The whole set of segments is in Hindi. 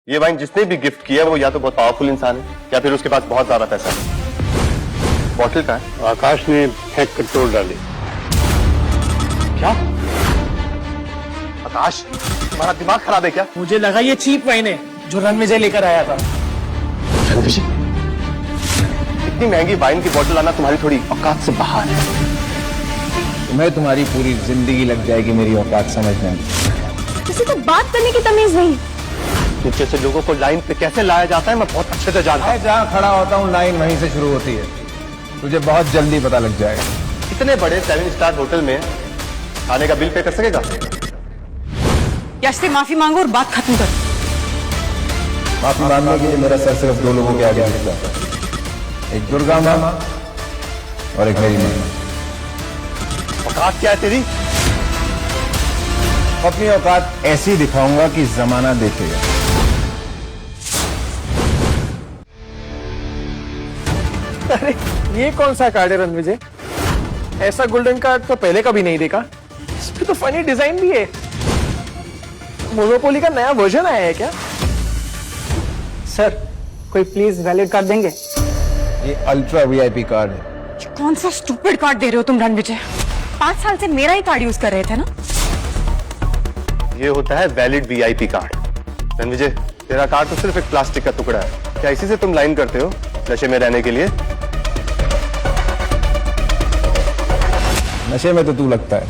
ये वाइन जिसने भी गिफ्ट किया वो या तो बहुत पावरफुल इंसान है या फिर उसके पास बहुत ज्यादा पैसा है। बॉटल का है? आकाश ने फेंक कर तोड़ डाली। क्या आकाश, तुम्हारा दिमाग खराब है क्या? मुझे लगा ये चीप वाइन है जो रणविजय लेकर आया था। रणविजय, इतनी महंगी वाइन की बोतल लाना तुम्हारी थोड़ी औकात से बाहर है। तुम्हें तुम्हारी पूरी जिंदगी लग जाएगी मेरी औकात समझने में। किसी को बात करने की तमीज नहीं। तुम जैसे लोगों को लाइन पे कैसे लाया जाता है मैं बहुत अच्छे से जानता हूँ। मैं जहाँ खड़ा होता हूँ लाइन वहीं से शुरू होती है, तुझे बहुत जल्दी पता लग जाएगा। इतने बड़े 7 स्टार होटल में खाने का बिल पे कर सकेगा? यश से माफी मांगो और बात खत्म कर। माफी मांगने के लिए मेरा सर सिर्फ 2 लोगों के आगे झुकता है, एक दुर्गा माँ और एक मेरी माँ। औकात क्या है तेरी? अपनी औकात ऐसी दिखाऊंगा कि जमाना देखेगा। अरे ये कौन सा कार्ड है रणविजय? ऐसा गोल्डन कार्ड तो पहले कभी नहीं देखा। इस पे तो फनी डिजाइन भी है। मोनोपोली का नया वर्जन आया है क्या? सर कोई प्लीज वैलिड कार्ड देंगे? ये अल्ट्रा वीआईपी कार्ड है। कौन सा स्टूपिड कार्ड दे रहे हो तुम रणविजय? 5 साल से मेरा ही कार्ड यूज कर रहे थे ना। ये होता है वैलिड वीआईपी कार्ड। रणविजय, तेरा कार्ड तो सिर्फ एक प्लास्टिक का टुकड़ा है। क्या इसी से तुम लाइन करते हो नशे में रहने के लिए? नशे में तो तू लगता है,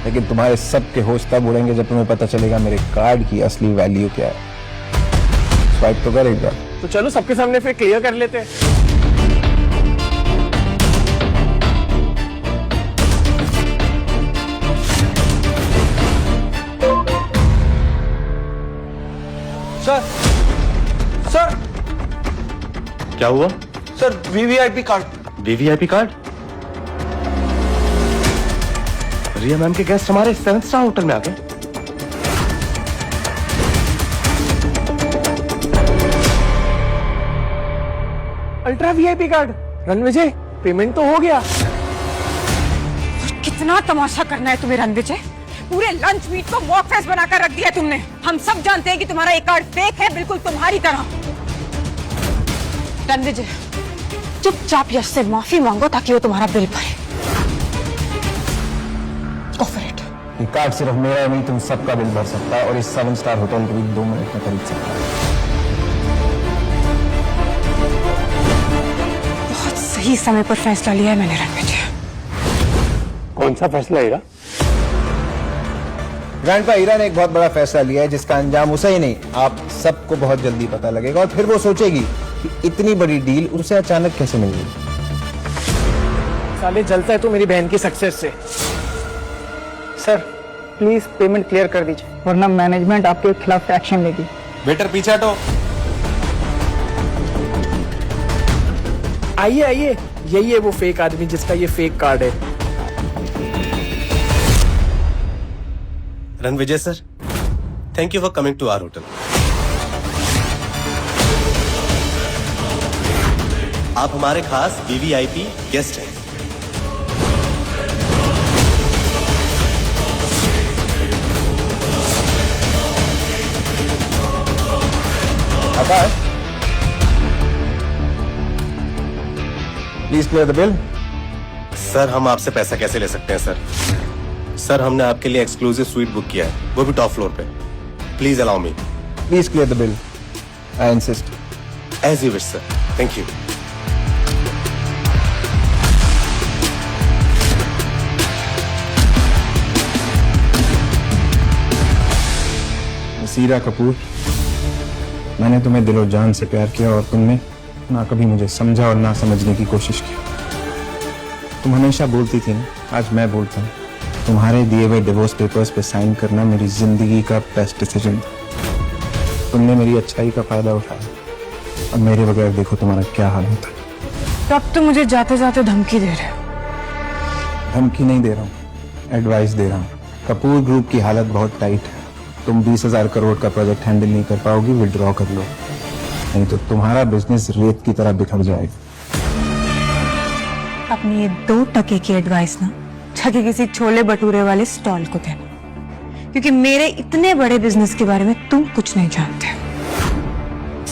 लेकिन तुम्हारे सबके होश तब उड़ेंगे जब तुम्हें पता चलेगा मेरे कार्ड की असली वैल्यू क्या है। स्वाइप तो करेगा। तो चलो सबके सामने फिर क्लियर कर लेते हैं। सर क्या हुआ? Sir VVIP card. VVIP card? Riya ma'am के गेस्ट हमारे 7 स्टार होटल में आ गए। Ultra VIP card. Ranvijay payment तो हो गया। कितना तमाशा करना है तुम्हें रणविजय? पूरे लंच मीट को मॉक फेस्ट बनाकर रख दिया तुमने। हम सब जानते हैं कि तुम्हारा एक कार्ड फेक है, बिल्कुल तुम्हारी तरह। रणविजय चुपचाप यश से माफी मांगो ताकि वो तुम्हारा बिल भरे। Go for it। ये कार्ड सिर्फ मेरा नहीं, तुम सबका बिल भर सकता है और इस 7 स्टार होटल को भी 2 मिनट में खरीद सकता है। बहुत सही समय पर फैसला लिया है मैंने रणविजय। कौन सा फैसला है? ग्रैंडपा हीरा ने एक बहुत बड़ा फैसला लिया है जिसका अंजाम उसे ही नहीं आप सबको बहुत जल्दी पता लगेगा और फिर वो सोचेगी कि इतनी बड़ी डील उसे अचानक कैसे मिल गई। साले जलता है तो मेरी बहन की सक्सेस से। सर प्लीज पेमेंट क्लियर कर दीजिए वरना मैनेजमेंट आपके खिलाफ एक्शन लेगी। बेटर पीछे हटो। आइए आइए, यही है वो फेक आदमी जिसका ये फेक कार्ड है। Ranvijay sir, thank you for coming to our hotel. आप हमारे खास वीवीआईपी गेस्ट हैं। Akash, please clear the bill. Sir हम आपसे पैसा कैसे ले सकते हैं सर? सर हमने आपके लिए एक्सक्लूसिव स्वीट बुक किया है, वो भी टॉप फ्लोर पे। Please allow me. Please clear the bill, I insist. As you wish sir, thank you. Seera Kapoor, मैंने तुम्हें दिलो जान से प्यार किया और तुमने ना कभी मुझे समझा और ना समझने की कोशिश की। तुम हमेशा बोलती थी ना, आज मैं बोलता हूँ, तुम्हारे दिए हुए डिवोर्स पेपर्स पे साइन करना मेरी जिंदगी का बेस्ट डिसीजन था। तुमने मेरी अच्छाई का फायदा उठाया, अब मेरे बगैर देखो तुम्हारा क्या हाल होता है। तब तो मुझे जाते जाते धमकी दे रहे हो। धमकी नहीं दे रहा हूँ, एडवाइस दे रहा हूँ। कपूर ग्रुप की हालत बहुत टाइट है। तुम 20,000 करोड़ का प्रोजेक्ट हैंडल नहीं कर पाओगी, विड्रॉ कर लो, नहीं तो तुम्हारा बिजनेस रेत की तरह बिखर जाएगा। अपनी ये 2 टके की एडवाइस ना जाके किसी छोले भटूरे वाले स्टॉल को देना, क्योंकि मेरे इतने बड़े बिजनेस के बारे में तुम कुछ नहीं जानते।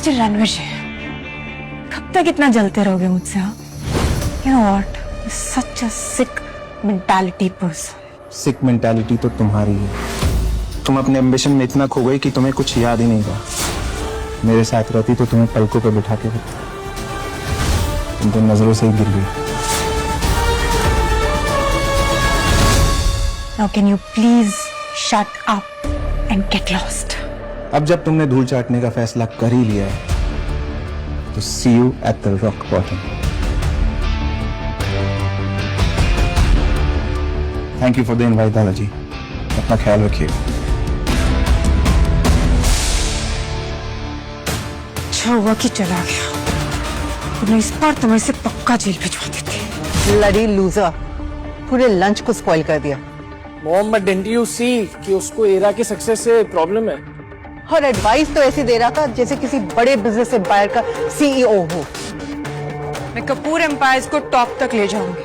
मिस्टर रणविजय, कब तक इतना जलते रहोगे मुझसे? हाँ, you know what, such a sick mentality person. Sick mentality तो तुम्हारी है। तुम अपने एम्बिशन में इतना खो गई कि तुम्हें कुछ याद ही नहीं रहा। मेरे साथ रहती तो तुम्हें पलकों पे बिठा के रखती, तुम तो नजरों से ही गिर गई। Now can you please shut up and get lost? अब जब तुमने धूल चाटने का फैसला कर ही लिया है तो see you at the rock bottom. Thank you for the invite दादाजी, अपना ख्याल रखिए। अच्छा हुआ कि चला गया, वरना इस बार तुम्हें से पक्का जेल भिजवा देती। लड़ी लूजर, पूरे लंच को स्पॉइल कर दिया। Mom, but didn't you see कि उसको एरा की सक्सेस से प्रॉब्लम है? और एडवाइस तो ऐसे दे रहा था जैसे किसी बड़े बिजनेस एम्पायर का सीईओ हो। मैं कपूर एम्पायर्स को टॉप तक ले जाऊंगी,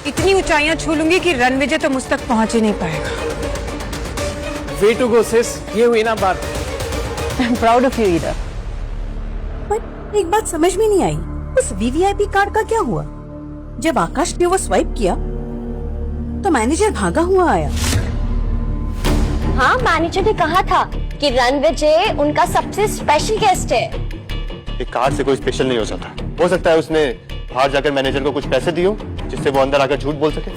इतनी ऊंचाइयां छू लूंगी कि रणविजय तो मुझ तक पहुंच ही नहीं पाएगा। वे टू गो सिस, ये हुई ना बात। I am proud of you Ira. पर एक बात समझ में नहीं आई, उस वीवीआईपी कार्ड का क्या हुआ? जब आकाश ने वो स्वाइप किया तो मैनेजर भागा हुआ आया। हाँ, मैनेजर ने कहा था कि रणविजय उनका सबसे स्पेशल गेस्ट है। एक कार्ड से कोई स्पेशल नहीं हो सकता है उसने बाहर जाकर मैनेजर को कुछ पैसे दिए जिससे वो अंदर आकर झूठ बोल सके।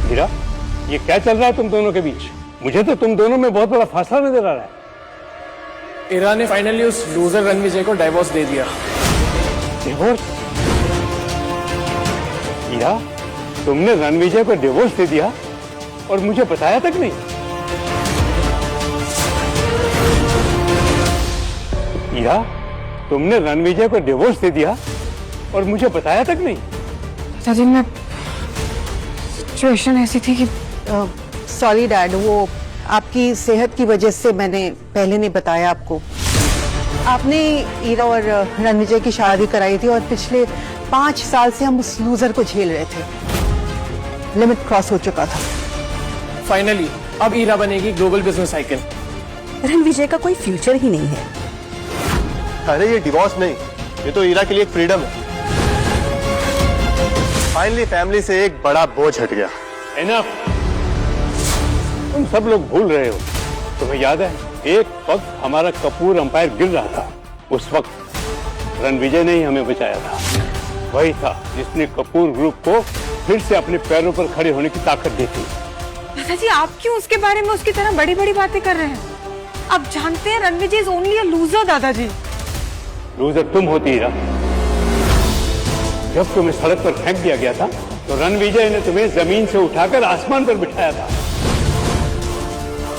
हीरा, ये क्या चल रहा है तुम दोनों के बीच? मुझे तो तुम दोनों में बहुत बड़ा फासला नजर आ रहा है। इरा ने फाइनली उस लूजर रणविजय को डाइवोर्स दे दिया। डिवोर्स? हीरा, तुमने रणविजय को डिवोर्स दे दिया और मुझे बताया तक नहीं? हीरा, तुमने रणविजय को डिवोर्स दे दिया और मुझे बताया तक नहीं? दादी, मैं सिचुएशन ऐसी थी कि सॉरी डैड, वो आपकी सेहत की वजह से मैंने पहले नहीं बताया आपको। आपने ईरा और रणविजय की शादी कराई थी और पिछले 5 साल से हम उस लूजर को झेल रहे थे। लिमिट क्रॉस हो चुका था। फाइनली अब ईरा बनेगी ग्लोबल बिजनेस आइकन। रणविजय का कोई फ्यूचर ही नहीं है। अरे ये डिवोर्स नहीं, ये तो ईरा के लिए एक फ्रीडम है। फाइनली फैमिली से एक बड़ा बोझ हट गया। एनफ, तुम सब लोग भूल रहे हो। तुम्हें याद है एक वक्त हमारा कपूर अंपायर गिर रहा था, उस वक्त रणविजय ने ही हमें बचाया था। वही था जिसने कपूर ग्रुप को फिर से अपने पैरों पर खड़े होने की ताकत दी थी। दादाजी, आप क्यों उसके बारे में उसकी तरह बड़ी बड़ी बातें कर रहे हैं? आप जानते हैं Ranvijay is only a loser. दादाजी, लूजर तुम होती हीरा। जब तुम्हें सड़क पर फेंक दिया गया था तो रणविजय ने तुम्हें जमीन से उठाकर आसमान पर बिठाया था।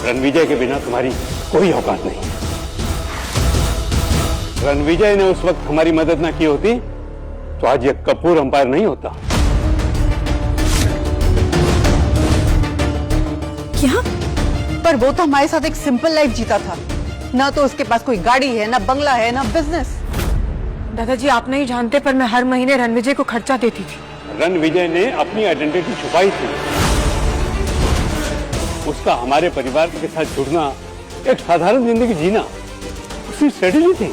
रणविजय के बिना तुम्हारी कोई औकात नहीं। रणविजय ने उस वक्त हमारी मदद ना की होती तो आज ये कपूर अंपायर नहीं होता। क्या? पर वो तो हमारे साथ एक सिंपल लाइफ जीता था। ना तो उसके पास कोई गाड़ी है, ना बंगला है, ना बिजनेस। दादाजी, आप नहीं जानते पर मैं हर महीने रणविजय को खर्चा देती थी। रणविजय ने अपनी आइडेंटिटी छुपाई थी। उसका हमारे परिवार के साथ जुड़ना, एक साधारण जिंदगी जीना उसकी स्ट्रेटेजी थी।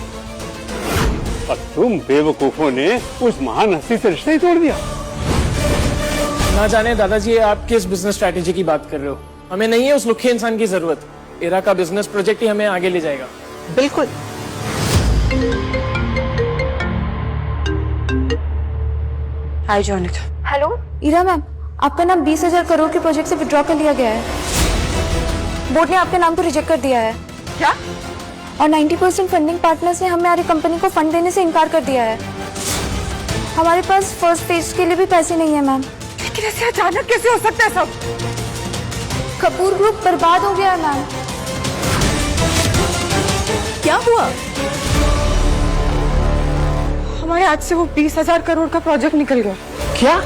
और तुम बेवकूफों ने उस महान हस्ती से रिश्ता ही तोड़ दिया। ना जाने दादाजी आप किस बिजनेस स्ट्रैटेजी की बात कर रहे हो। हमें नहीं है उस लुखे इंसान की जरूरत। इरा का बिजनेस प्रोजेक्ट ही हमें आगे ले जाएगा। बिल्कुल। हाय जॉनिथ। हेलो इरा मैम, आपका नाम 20,000 करोड़ के प्रोजेक्ट से विड्रॉ कर लिया गया है। बोर्ड ने आपके नाम को रिजेक्ट कर दिया है। क्या? और 90% फंडिंग पार्टनर्स ने हमारी कंपनी को फंड देने से इनकार कर दिया है। हमारे पास फर्स्ट फेज के लिए भी पैसे नहीं है मैम। लेकिन ऐसे अचानक कैसे हो सकता है सब? कपूर ग्रुप बर्बाद हो गया है मैम। क्या हुआ? हमारे हाथ से वो 20,000 करोड़ का प्रोजेक्ट निकल गया। क्या?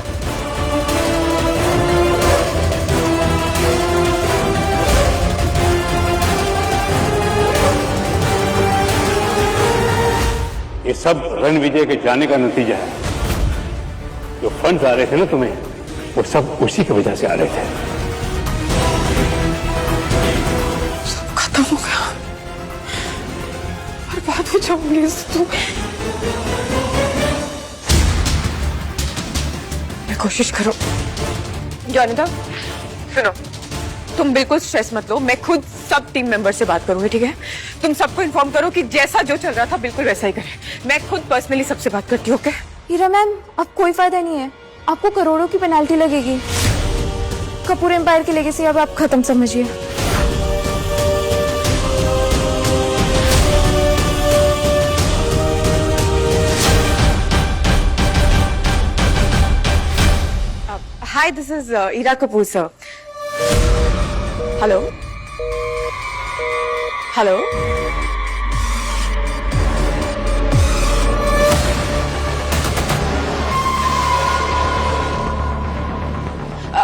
ये सब रणविजय के जाने का नतीजा है। जो फंड्स आ रहे थे ना तुम्हें, वो सब उसी की वजह से आ रहे थे। सब खत्म हो गया और बर्बाद हो जाऊंगी इससे। मैं कोशिश करो। जॉनिता सुनो, तुम बिल्कुल स्ट्रेस मत लो, मैं खुद सब टीम मेंबर से बात करूंगी, ठीक है? तुम सबको इन्फॉर्म करो कि जैसा जो चल रहा था बिल्कुल वैसा ही करें। मैं खुद पर्सनली सबसे बात करती हूँ, ओके? हीरा मैम, अब कोई फायदा नहीं है, आपको करोड़ों की पेनाल्टी लगेगी। कपूर एम्पायर की लेगेसी अब आप खत्म समझिए। Hi, this is Ira Kapoor sir. Hello hello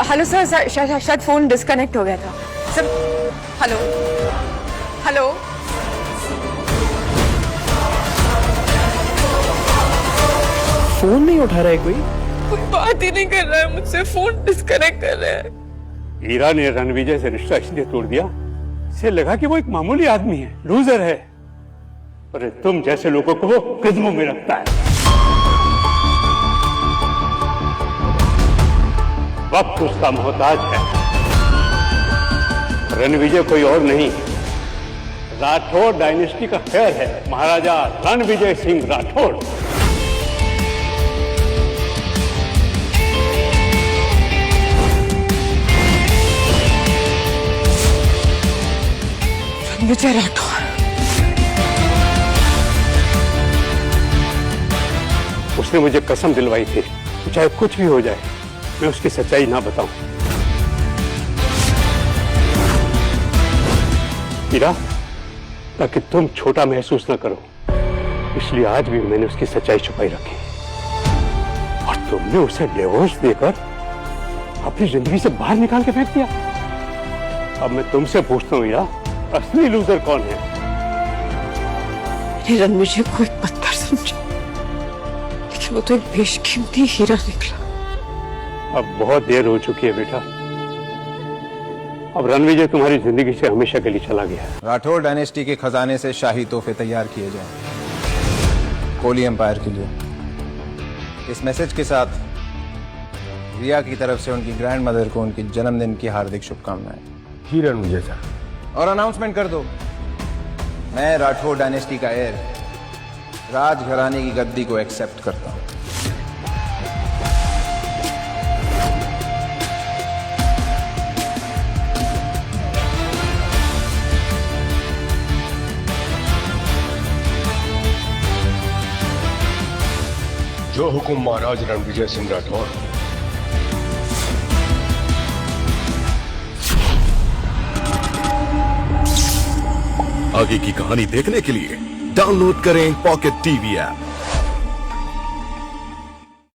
hello sir, शायद फोन डिस्कनेक्ट हो गया था सर। हेलो हेलो फोन नहीं उठा रहा है कोई बात ही नहीं कर रहा है मुझसे, फोन डिस्कनेक्ट कर रहा है। हीरा ने रणविजय से रिश्ता इसलिए तोड़ दिया, इसे लगा कि वो एक मामूली आदमी है, लूजर है, पर तुम जैसे लोगों को वो कदमों में रखता है। वक्त उसका मोहताज है। रणविजय कोई और नहीं, राठौर डायनेस्टी का खैर है, महाराजा रणविजय सिंह राठौर। रणविजय राठौर, उसने मुझे कसम दिलवाई थी, चाहे कुछ भी हो जाए मैं उसकी सच्चाई ना बताऊं। हीरा, ताकि तुम छोटा महसूस ना करो, इसलिए आज भी मैंने उसकी सच्चाई छुपाई रखी, और तुमने उसे डिवोर्स देकर अपनी जिंदगी से बाहर निकाल के फेंक दिया। अब मैं तुमसे पूछता हूँ हीरा, असली लूजर कौन है? रणविजय को एक पत्थर समझा, लेकिन वो तो एक बेशकीमती हीरा निकला। अब बहुत देर हो चुकी है बेटा, अब रणविजय तुम्हारी जिंदगी से हमेशा के लिए चला गया है। राठौर डायनेस्टी के खजाने से शाही तोहफे तैयार किए जाएं कोहली एम्पायर के लिए। इस मैसेज के साथ रिया की तरफ से उनकी ग्रैंड मदर को उनकी जन्मदिन की हार्दिक शुभकामनाएं। ही रणविजय था। और अनाउंसमेंट कर दो, मैं राठौर डायनेस्टी का हेयर राजघराने की गद्दी को एक्सेप्ट करता हूं। जो हुकुम महाराज रणविजय सिंह राठौर। आगे की कहानी देखने के लिए डाउनलोड करें पॉकेट टीवी ऐप।